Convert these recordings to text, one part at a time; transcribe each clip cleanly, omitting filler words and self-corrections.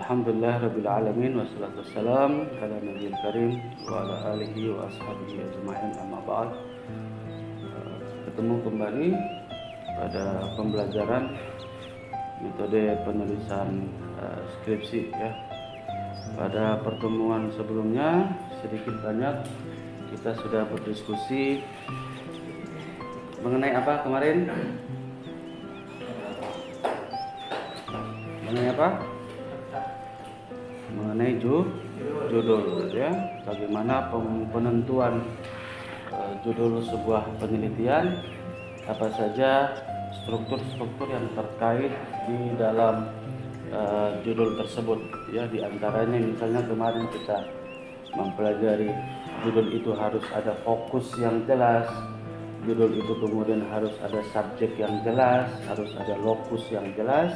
Alhamdulillah Rabbil Alamin, wassalatu wassalam ala nabiyil karim wa ala alihi wa ashabihi ajma'in, amma ba'd. Ketemu kembali pada pembelajaran metode penulisan skripsi ya. Pada pertemuan sebelumnya sedikit banyak kita sudah berdiskusi mengenai apa kemarin? Mengenai apa? Mengenai judul ya, bagaimana penentuan judul sebuah penelitian, apa saja struktur-struktur yang terkait di dalam judul tersebut ya. Di antaranya misalnya kemarin kita mempelajari judul itu harus ada fokus yang jelas, judul itu kemudian harus ada subjek yang jelas, harus ada lokus yang jelas,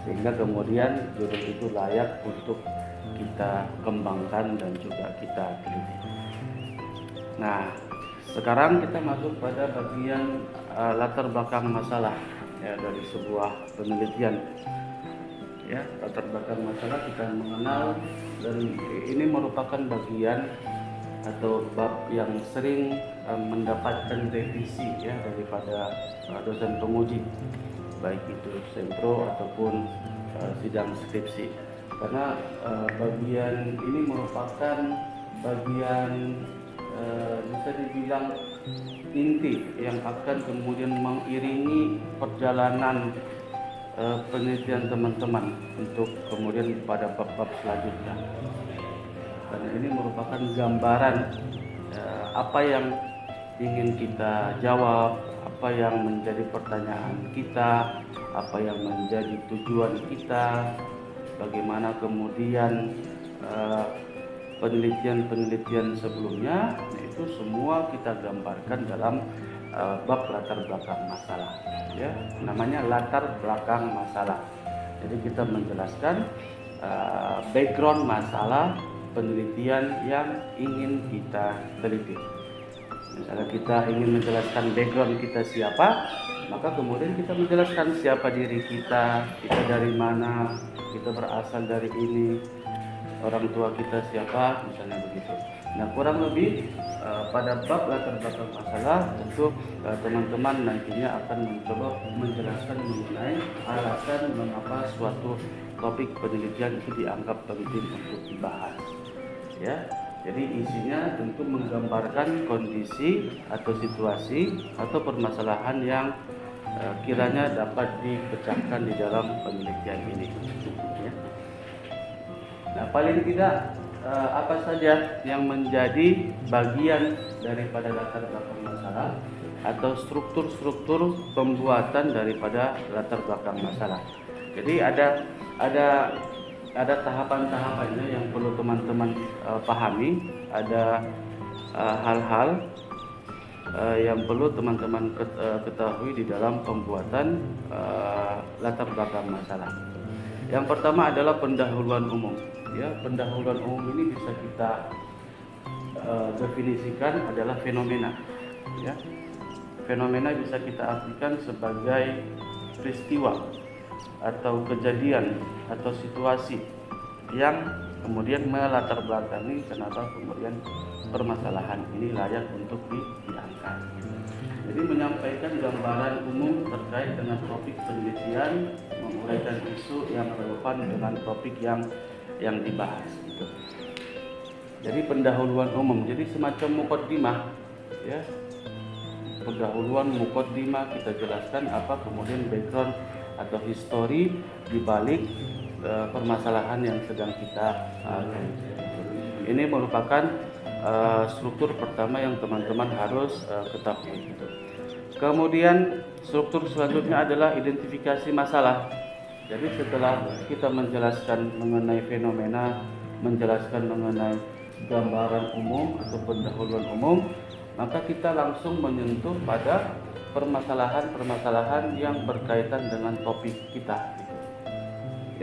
sehingga kemudian judul itu layak untuk kita kembangkan dan juga kita teliti. Nah, sekarang kita masuk pada bagian latar belakang masalah ya, dari sebuah penelitian. Ya, latar belakang masalah kita mengenal dari ini merupakan bagian atau bab yang sering mendapatkan revisi ya daripada dosen penguji, baik itu sempro ataupun sidang skripsi, karena bagian ini merupakan bagian bisa dibilang inti yang akan kemudian mengiringi perjalanan penelitian teman-teman untuk kemudian pada bab-bab selanjutnya, karena ini merupakan gambaran apa yang ingin kita jawab, apa yang menjadi pertanyaan kita, apa yang menjadi tujuan kita, bagaimana kemudian penelitian-penelitian sebelumnya, itu semua kita gambarkan dalam bab latar belakang masalah ya, namanya latar belakang masalah. Jadi kita menjelaskan background masalah penelitian yang ingin kita teliti. Misalnya kita ingin menjelaskan background kita siapa, maka kemudian kita menjelaskan siapa diri kita dari mana, kita berasal dari ini, orang tua kita siapa, misalnya begitu. Nah, kurang lebih pada bab latar belakang masalah tentu teman-teman nantinya akan mencoba menjelaskan mengenai alasan mengapa suatu topik penelitian itu dianggap penting untuk dibahas ya. Jadi isinya tentu menggambarkan kondisi atau situasi atau permasalahan yang kiranya dapat dipecahkan di dalam penelitian ini ya. Nah, paling tidak apa saja yang menjadi bagian daripada latar belakang masalah atau struktur-struktur pembuatan daripada latar belakang masalah. Jadi ada tahapan-tahapannya yang perlu teman-teman pahami, ada hal-hal yang perlu teman-teman ketahui di dalam pembuatan latar belakang masalah. Yang pertama adalah pendahuluan umum. Ya, pendahuluan umum ini bisa kita definisikan adalah fenomena. Ya, fenomena bisa kita artikan sebagai peristiwa atau kejadian atau situasi yang kemudian melatar belakangi kenapa kemudian permasalahan ini layak untuk diangkat. Jadi menyampaikan gambaran umum terkait dengan topik penelitian, menguraikan isu yang relevan dengan topik yang dibahas gitu. Jadi pendahuluan umum, jadi semacam muqaddimah ya. Pendahuluan muqaddimah, kita jelaskan apa kemudian background atau history di balik permasalahan yang sedang kita ini merupakan struktur pertama yang teman-teman harus ketahui gitu. Kemudian struktur selanjutnya adalah identifikasi masalah. Jadi setelah kita menjelaskan mengenai fenomena, menjelaskan mengenai gambaran umum atau pendahuluan umum, maka kita langsung menyentuh pada permasalahan-permasalahan yang berkaitan dengan topik kita gitu.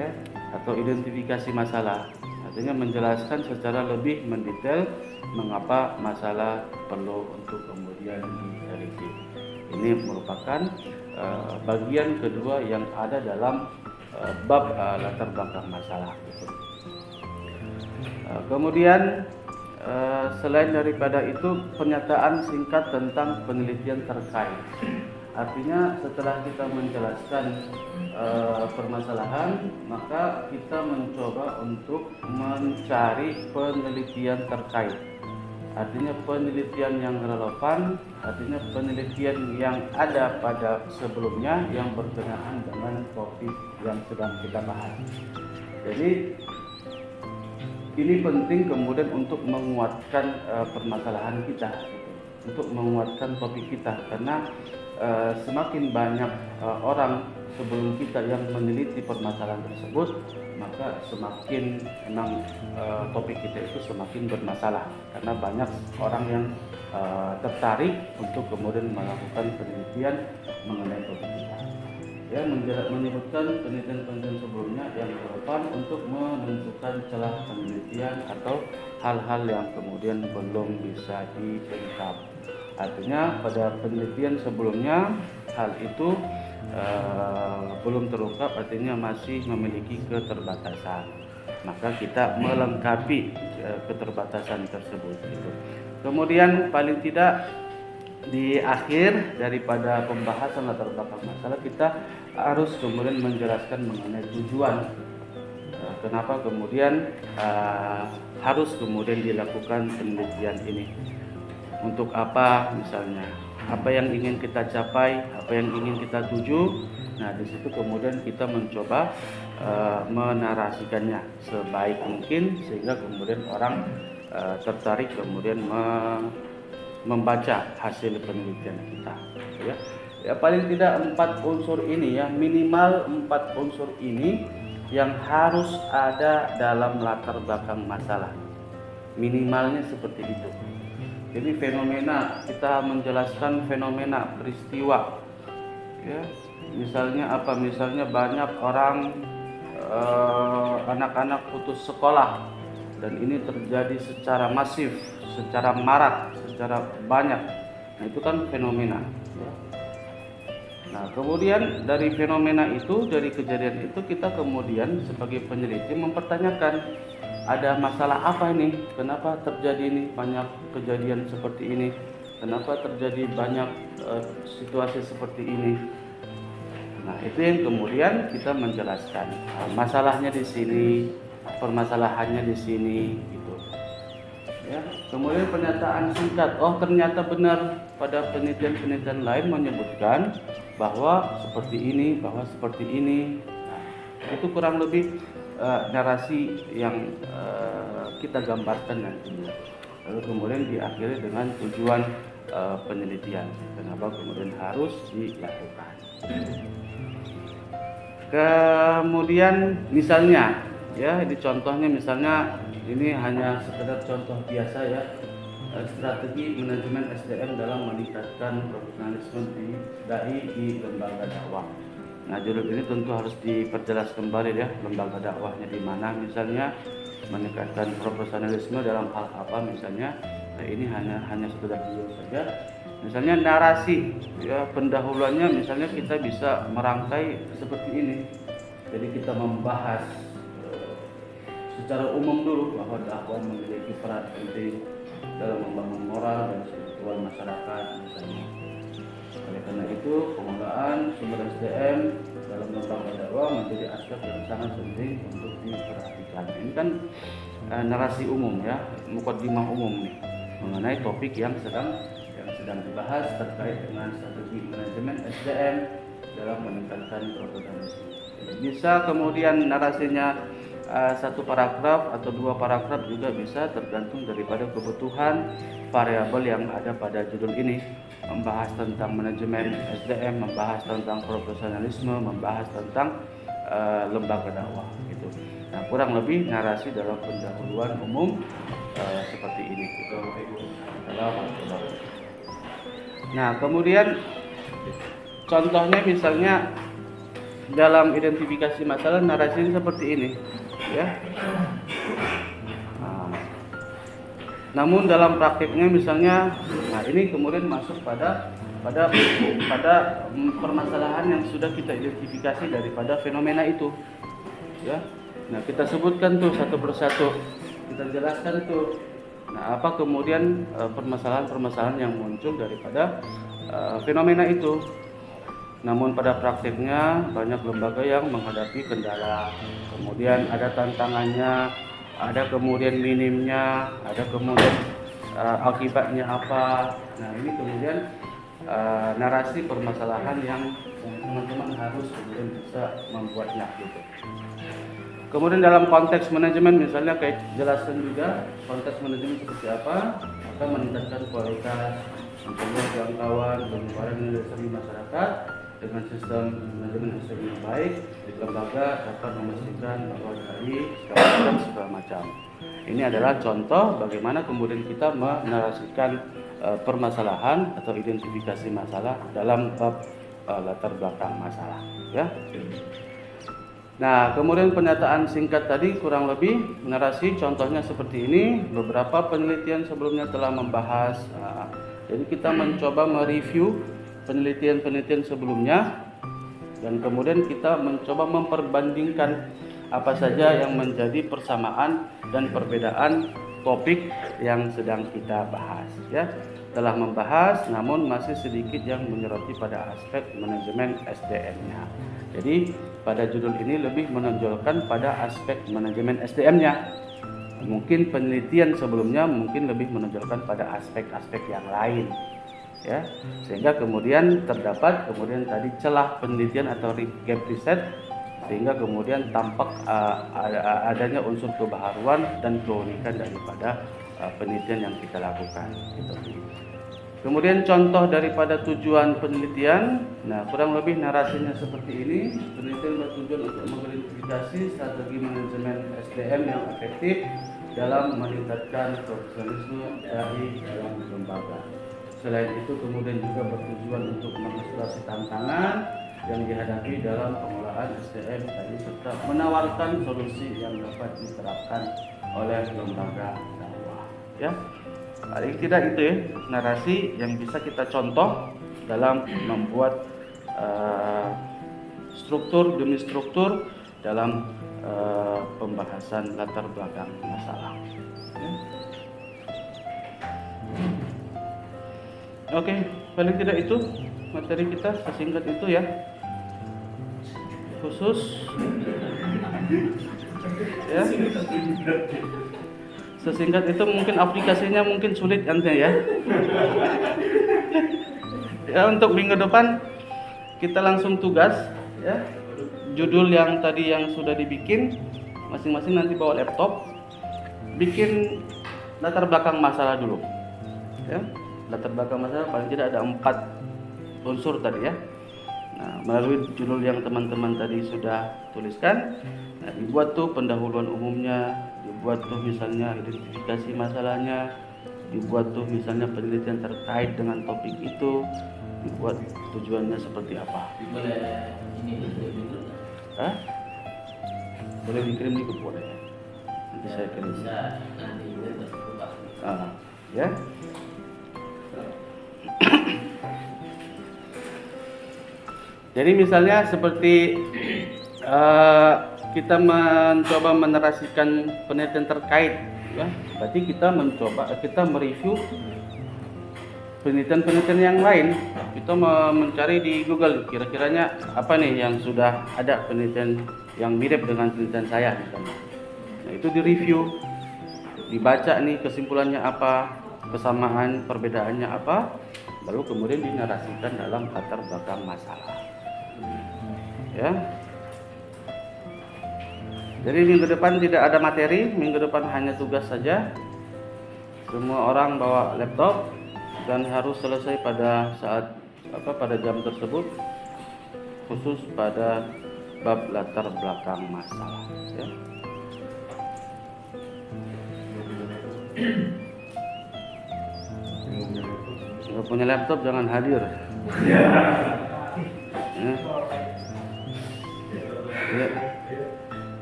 Ya, atau identifikasi masalah. Artinya menjelaskan secara lebih mendetail mengapa masalah perlu untuk kemudian diteliti. Ini merupakan bagian kedua yang ada dalam bab latar belakang masalah gitu. Kemudian selain daripada itu, pernyataan singkat tentang penelitian terkait. Artinya setelah kita menjelaskan permasalahan, maka kita mencoba untuk mencari penelitian terkait. Artinya penelitian yang relevan, artinya penelitian yang ada pada sebelumnya yang berkenaan dengan topik yang sedang kita bahas. Jadi ini penting kemudian untuk menguatkan permasalahan kita, untuk menguatkan topik kita, karena semakin banyak orang sebelum kita yang meneliti permasalahan tersebut, maka semakin memang topik kita itu semakin bermasalah, karena banyak orang yang tertarik untuk kemudian melakukan penelitian mengenai topik kita. Ya, menyebutkan penelitian-penelitian sebelumnya yang relevan untuk menentukan celah penelitian atau hal-hal yang kemudian belum bisa diungkap. Artinya pada penelitian sebelumnya hal itu belum terungkap, artinya masih memiliki keterbatasan. Maka kita melengkapi keterbatasan tersebut. Gitu. Kemudian paling tidak di akhir daripada pembahasan latar belakang masalah, kita harus kemudian menjelaskan mengenai tujuan. Kenapa kemudian harus kemudian dilakukan penelitian ini. Untuk apa misalnya, apa yang ingin kita capai, apa yang ingin kita tuju. Nah, di situ kemudian kita mencoba menarasikannya sebaik mungkin sehingga kemudian orang tertarik kemudian membaca hasil penelitian kita. Ya, paling tidak 4 unsur ini, ya, minimal 4 unsur ini yang harus ada dalam latar belakang masalah. Minimalnya seperti itu. Jadi fenomena, kita menjelaskan fenomena peristiwa, ya, misalnya apa? Misalnya banyak orang anak-anak putus sekolah dan ini terjadi secara masif, secara marak, secara banyak. Nah, itu kan fenomena. Nah, kemudian dari fenomena itu, dari kejadian itu, kita kemudian sebagai peneliti mempertanyakan, ada masalah apa ini? Kenapa terjadi ini banyak kejadian seperti ini? Kenapa terjadi banyak situasi seperti ini? Nah, itu yang kemudian kita menjelaskan masalahnya di sini, permasalahannya di sini, gitu. Ya, kemudian pernyataan singkat. Oh, ternyata benar pada penelitian-penelitian lain menyebutkan bahwa seperti ini, bahwa seperti ini. Nah, itu kurang lebih narasi yang kita gambarkan nantinya. Lalu kemudian diakhiri dengan tujuan penelitian. Kenapa kemudian harus dilakukan. Kemudian misalnya, ya, ini contohnya, misalnya ini hanya sekedar contoh biasa, ya, strategi manajemen SDM dalam meningkatkan profesionalisme dai di lembaga dakwah. Nah, judul ini tentu harus diperjelas kembali, ya, lembaga dakwahnya di mana, misalnya meningkatkan profesionalisme dalam hal apa misalnya. Nah, ini hanya sekedar judul saja. Misalnya narasi, ya, pendahuluannya misalnya kita bisa merangkai seperti ini. Jadi kita membahas secara umum dulu bahwa dakwah memiliki peran penting dalam membangun moral dan spiritual masyarakat misalnya. Oleh karena itu, pengelolaan sumber SDM dalam lembaga dakwah menjadi aspek yang sangat penting untuk diperhatikan. Ini kan narasi umum, ya, mukadimah umum nih mengenai topik yang sedang dibahas terkait dengan strategi manajemen SDM dalam meningkatkan profesionalisme. Bisa kemudian narasinya satu paragraf atau 2 paragraf juga bisa, tergantung daripada kebutuhan variabel yang ada pada judul ini. Membahas tentang manajemen SDM, membahas tentang profesionalisme, membahas tentang lembaga dakwah, gitu. Nah, kurang lebih narasi dalam pendahuluan umum seperti ini, gitu. Nah, kemudian contohnya misalnya dalam identifikasi masalah, narasi seperti ini, ya. Namun dalam praktiknya misalnya, nah ini kemudian masuk pada pada permasalahan yang sudah kita identifikasi daripada fenomena itu. Ya. Nah, kita sebutkan tuh satu persatu. Kita jelaskan tuh. Nah, apa kemudian permasalahan-permasalahan yang muncul daripada fenomena itu. Namun pada praktiknya banyak lembaga yang menghadapi kendala. Kemudian ada tantangannya, ada kemudian minimnya, ada kemudian akibatnya apa. Nah, ini kemudian narasi permasalahan yang teman-teman harus kemudian bisa membuatnya gitu. Kemudian dalam konteks manajemen misalnya kayak jelaskan juga konteks manajemen seperti apa, maka meningkatkan kualitas, mencegah jangkauan, penyebaran nilai masyarakat dengan sistem manajemen SDM yang baik di lembaga dapat memastikan bahwa dari segala macam. Ini adalah contoh bagaimana kemudian kita menarasikan permasalahan atau identifikasi masalah dalam bab latar belakang masalah. Ya. Nah, kemudian pernyataan singkat tadi kurang lebih narasi contohnya seperti ini. Beberapa penelitian sebelumnya telah membahas. Jadi kita mencoba mereview penelitian-penelitian sebelumnya dan kemudian kita mencoba memperbandingkan apa saja yang menjadi persamaan dan perbedaan topik yang sedang kita bahas. Ya, telah membahas, namun masih sedikit yang menyoroti pada aspek manajemen SDM-nya. Jadi pada judul ini lebih menonjolkan pada aspek manajemen SDM-nya. Mungkin penelitian sebelumnya mungkin lebih menonjolkan pada aspek-aspek yang lain. Ya, sehingga kemudian terdapat kemudian tadi celah penelitian atau gap riset, sehingga kemudian tampak adanya unsur kebaharuan dan keunikan daripada penelitian yang kita lakukan. Gitu. Kemudian contoh daripada tujuan penelitian, nah kurang lebih narasinya seperti ini. Penelitian bertujuan untuk mengidentifikasi strategi manajemen SDM yang efektif dalam meningkatkan profesionalisme dari dalam lembaga. Selain itu kemudian juga bertujuan untuk mengeksplorasi tantangan yang dihadapi dalam pengelolaan SDM tadi serta menawarkan solusi yang dapat diterapkan oleh lembaga dakwah. Ya. Paling tidak itu ya narasi yang bisa kita contoh dalam membuat struktur demi struktur dalam pembahasan latar belakang masalah. Ya. Oke, paling tidak itu materi kita sesingkat itu ya. Khusus ya. Sesingkat itu mungkin aplikasinya mungkin sulit nanti ya. Ya, untuk minggu depan kita langsung tugas ya. Judul yang tadi yang sudah dibikin masing-masing nanti bawa laptop, bikin latar belakang masalah dulu. Ya. Latar belakang masalah paling tidak ada 4 unsur tadi ya. Nah, melalui judul yang teman-teman tadi sudah tuliskan, nah, dibuat tuh pendahuluan umumnya, dibuat tuh misalnya identifikasi masalahnya, dibuat tuh misalnya penelitian terkait dengan topik itu, dibuat tujuannya seperti apa. Boleh ini dikirim? Hah? Boleh dikirim di grup boleh. Nanti saya kirim. Bisa nanti terbuka. Ya. Jadi misalnya seperti kita mencoba menarasikan penelitian terkait, ya, berarti kita mereview penelitian-penelitian yang lain. Kita mencari di Google kira-kiranya apa nih yang sudah ada penelitian yang mirip dengan penelitian saya misalnya. Nah, itu direview, dibaca nih kesimpulannya apa, kesamaan perbedaannya apa, lalu kemudian dinarasikan dalam latar belakang masalah. Ya. Jadi minggu depan tidak ada materi, minggu depan hanya tugas saja. Semua orang bawa laptop dan harus selesai pada pada jam tersebut, khusus pada bab latar belakang masalah. Ya. Kalau punya laptop jangan hadir. Ya.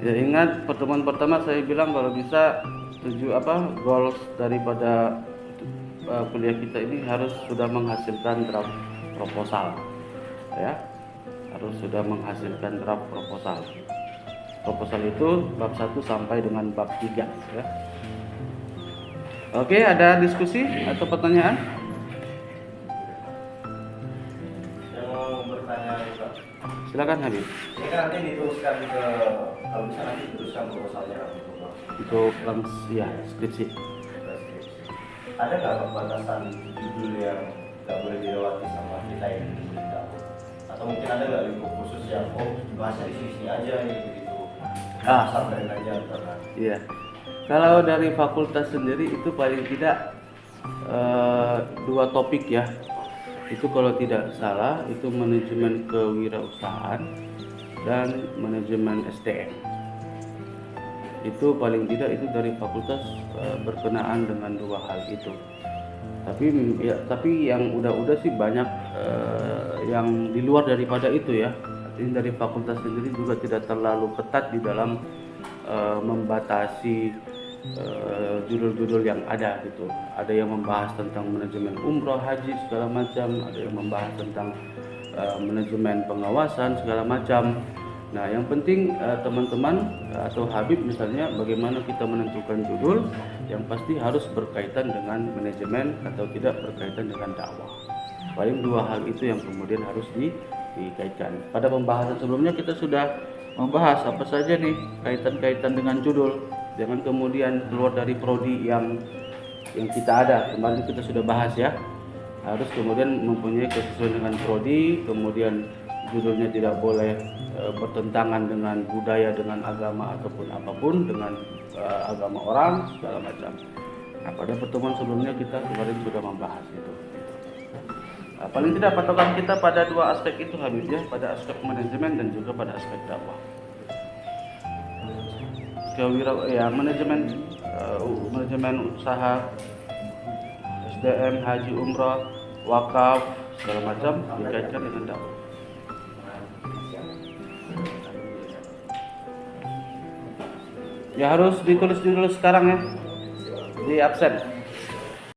Ya, ingat pertemuan pertama saya bilang kalau bisa goals daripada kuliah kita ini harus sudah menghasilkan draft proposal, ya, harus sudah menghasilkan draft proposal. Proposal itu bab 1 sampai dengan bab 3, ya. Oke, ada diskusi atau pertanyaan? Yang mau bertanya juga. Silakan Habib. Ini kan nanti diteruskan ke, kalau bisa nanti diteruskan proposalnya Untuk ya skripsi. Ada nggak batasan judul yang nggak boleh dilewati sama kita yang tidak? Atau mungkin ada nggak lingkup khusus yang bahasa di sini aja nih gitu? Sampai aja karena. Iya. Kalau dari fakultas sendiri itu paling tidak 2 topik ya. Itu kalau tidak salah itu manajemen kewirausahaan dan manajemen SDM. Itu paling tidak itu dari fakultas berkenaan dengan 2 hal itu. Tapi yang udah sih banyak yang di luar daripada itu ya. Artinya dari fakultas sendiri juga tidak terlalu ketat di dalam membatasi judul-judul yang ada gitu. Ada yang membahas tentang manajemen umroh, haji segala macam, ada yang membahas tentang manajemen pengawasan segala macam. Nah, yang penting teman-teman atau Habib misalnya bagaimana kita menentukan judul yang pasti harus berkaitan dengan manajemen atau tidak berkaitan dengan dakwah. Paling 2 hal itu yang kemudian harus dikaitkan. Pada pembahasan sebelumnya kita sudah membahas apa saja nih kaitan-kaitan dengan judul. Jangan kemudian keluar dari prodi yang kita ada. Kemarin kita sudah bahas ya. Harus kemudian mempunyai kesesuaian dengan prodi, kemudian judulnya tidak boleh bertentangan dengan budaya, dengan agama ataupun apapun, dengan agama orang segala macam. Nah, pada pertemuan sebelumnya kita kemarin sudah membahas itu. Nah, paling tidak patokan kita pada 2 aspek itu Habib ya, pada aspek manajemen dan juga pada aspek dakwah. Manajemen usaha, SDM, haji, umrah, wakaf segala macam dikaitkan dengan dakwah. Ya harus ditulis dulu sekarang ya, di absen.